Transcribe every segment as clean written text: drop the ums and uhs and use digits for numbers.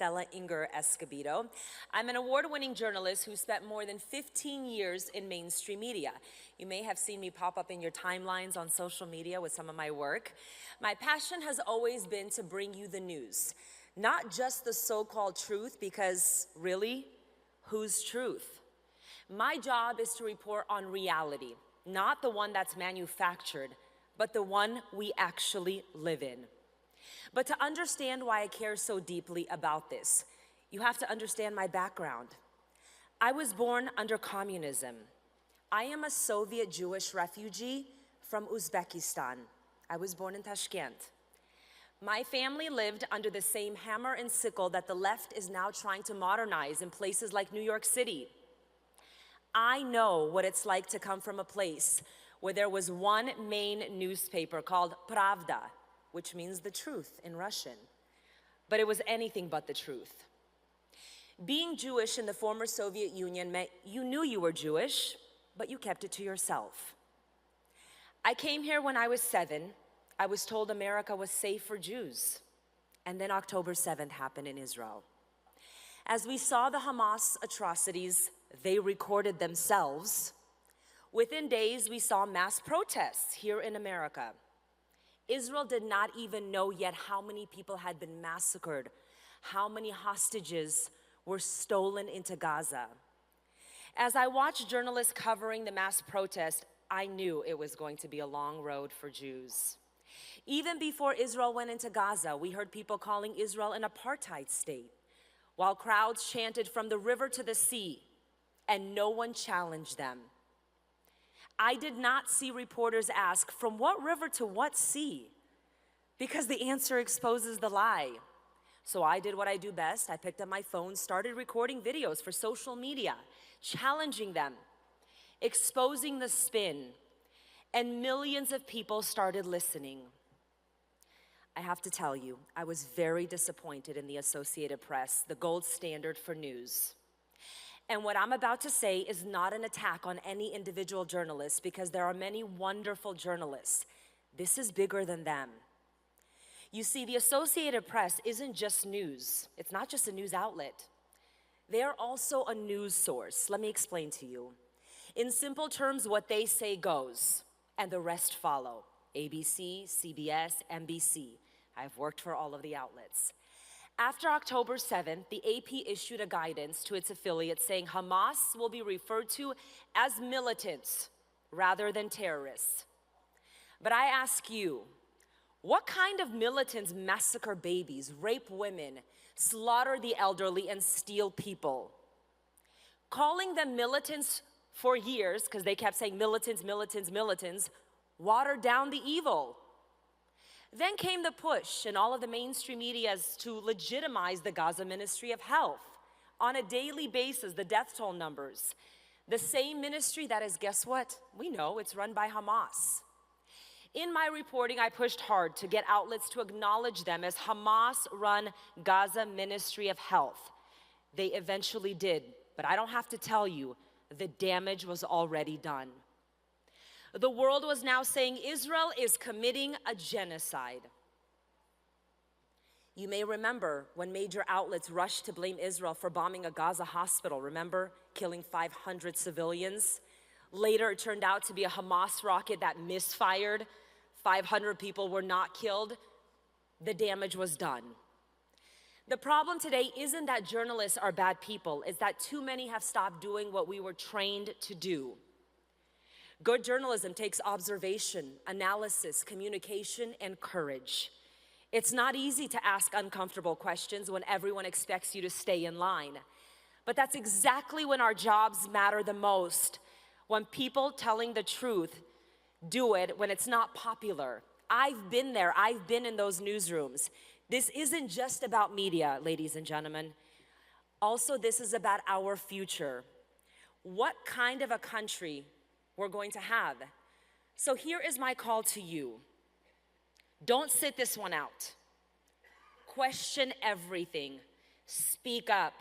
Stella Escobedo. I'm an award-winning journalist who spent more than 15 years in mainstream media. You may have seen me pop up in your timelines on social media with some of my work. My passion has always been to bring you the news, not just the so-called truth, because really, whose truth? My job is to report on reality, not the one that's manufactured, but the one we actually live in. But to understand why I care so deeply about this, you have to understand my background. I was born under communism. I am a Soviet Jewish refugee from Uzbekistan. I was born in Tashkent. My family lived under the same hammer and sickle that the left is now trying to modernize in places like New York City. I know what it's like to come from a place where there was one main newspaper called Pravda, which means the truth in Russian. But it was anything but the truth. Being Jewish in the former Soviet Union meant you knew you were Jewish, but you kept it to yourself. I came here when I was 7. I was told America was safe for Jews. And then October 7th happened in Israel. As we saw the Hamas atrocities, they recorded themselves. Within days, we saw mass protests here in America. Israel did not even know yet how many people had been massacred, how many hostages were stolen into Gaza. As I watched journalists covering the mass protest, I knew it was going to be a long road for Jews. Even before Israel went into Gaza, we heard people calling Israel an apartheid state, while crowds chanted from the river to the sea, and no one challenged them. I did not see reporters ask, from what river to what sea? Because the answer exposes the lie. So I did what I do best. I picked up my phone, started recording videos for social media, challenging them, exposing the spin, and millions of people started listening. I have to tell you, I was very disappointed in the Associated Press, the gold standard for news. And what I'm about to say is not an attack on any individual journalist, because there are many wonderful journalists. This is bigger than them. You see, the Associated Press isn't just news. It's not just a news outlet. They're also a news source. Let me explain to you. In simple terms, what they say goes, and the rest follow. ABC, CBS, NBC. I've worked for all of the outlets. After October 7th, the AP issued a guidance to its affiliates saying Hamas will be referred to as militants rather than terrorists. But I ask you, what kind of militants massacre babies, rape women, slaughter the elderly, and steal people? Calling them militants for years, because they kept saying militants, militants, militants, watered down the evil. Then came the push in all of the mainstream media to legitimize the Gaza Ministry of Health. On a daily basis, the death toll numbers. The same ministry that is, guess what? We know it's run by Hamas. In my reporting, I pushed hard to get outlets to acknowledge them as Hamas-run Gaza Ministry of Health. They eventually did, but I don't have to tell you, the damage was already done. The world was now saying Israel is committing a genocide. You may remember when major outlets rushed to blame Israel for bombing a Gaza hospital, remember? Killing 500 civilians. Later, it turned out to be a Hamas rocket that misfired. 500 people were not killed. The damage was done. The problem today isn't that journalists are bad people, it's that too many have stopped doing what we were trained to do. Good journalism takes observation, analysis, communication, and courage. It's not easy to ask uncomfortable questions when everyone expects you to stay in line. But that's exactly when our jobs matter the most, when people telling the truth do it when it's not popular. I've been there, I've been in those newsrooms. This isn't just about media, ladies and gentlemen. Also, this is about our future. What kind of a country we're going to have? So here is my call to you. Don't sit this one out. Question everything. Speak up.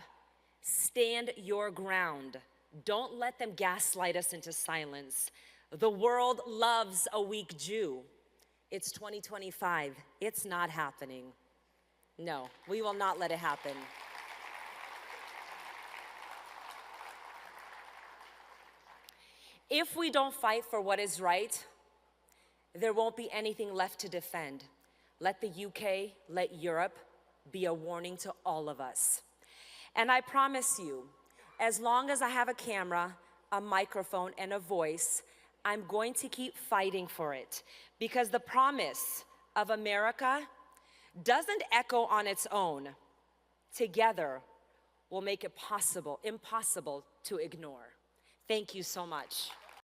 Stand your ground. Don't let them gaslight us into silence. The world loves a weak Jew. It's 2025. It's not happening. No, we will not let it happen. If we don't fight for what is right, there won't be anything left to defend. Let the UK, let Europe be a warning to all of us. And I promise you, as long as I have a camera, a microphone, and a voice, I'm going to keep fighting for it, because the promise of America doesn't echo on its own. Together, we'll make it impossible to ignore. Thank you so much.